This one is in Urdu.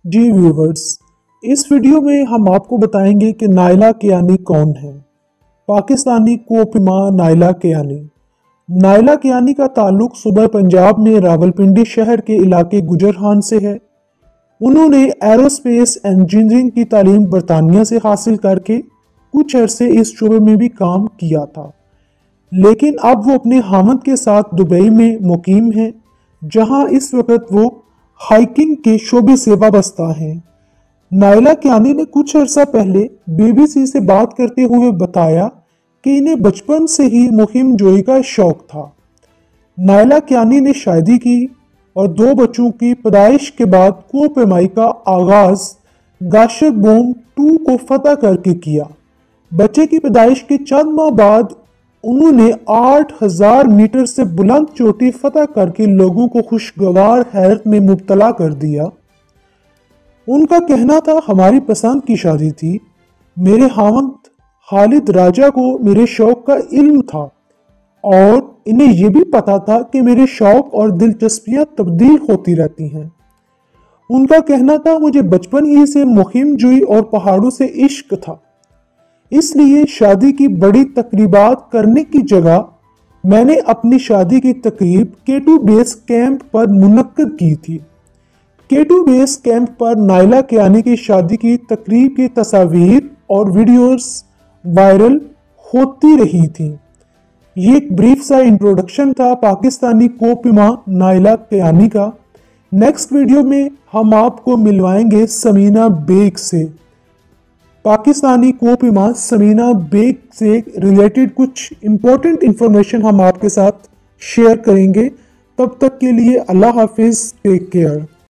جی ویورز، اس ویڈیو میں ہم آپ کو بتائیں گے کہ نائلہ کیانی کون ہے۔ پاکستانی کوپما نائلہ کیانی۔ نائلہ کیانی کا تعلق صوبہ پنجاب میں راولپنڈی شہر کے علاقے گجرہان سے ہے۔ انہوں نے ایروسپیس انجینئرنگ کی تعلیم برطانیہ سے حاصل کر کے کچھ عرصے اس شعبے میں بھی کام کیا تھا، لیکن اب وہ اپنے خاوند کے ساتھ دبئی میں مقیم ہیں، جہاں اس وقت وہ ہائکنگ کے شعبے سے وابستہ ہیں۔ نائلہ کیانی نے کچھ عرصہ پہلے بی بی سی سے بات کرتے ہوئے بتایا کہ انہیں بچپن سے ہی مہم جوئی کا شوق تھا۔ نائلہ کیانی نے شادی کی اور 2 بچوں کی پیدائش کے بعد کوہ کا آغاز گاشر بوم 2 کو فتح کر کے کیا۔ بچے کی پیدائش کے چند ماہ بعد انہوں نے 8000 میٹر سے بلند چوٹی فتح کر کے لوگوں کو خوشگوار حیرت میں مبتلا کر دیا۔ ان کا کہنا تھا، ہماری پسند کی شادی تھی۔ میرے خاوند خالد راجہ کو میرے شوق کا علم تھا اور انہیں یہ بھی پتا تھا کہ میرے شوق اور دلچسپیاں تبدیل ہوتی رہتی ہیں۔ ان کا کہنا تھا، مجھے بچپن ہی سے مہم جوئی اور پہاڑوں سے عشق تھا، اس لیے شادی کی بڑی تقریبات کرنے کی جگہ میں نے اپنی شادی کی تقریب K2 بیس کیمپ پر منعقد کی تھی۔ K2 بیس کیمپ پر نائلہ کیانی کی شادی کی تقریب کی تصاویر اور ویڈیوز وائرل ہوتی رہی تھیں۔ یہ ایک بریف سا انٹروڈکشن تھا پاکستانی کوپما نائلہ کیانی کا۔ نیکسٹ ویڈیو میں ہم آپ کو ملوائیں گے سمینا بیگ سے۔ پاکستانی کوپما سمینا بیگ سے ریلیٹڈ کچھ امپورٹنٹ انفارمیشن ہم آپ کے ساتھ شیئر کریں گے۔ تب تک کے لیے اللہ حافظ، ٹیک کیئر۔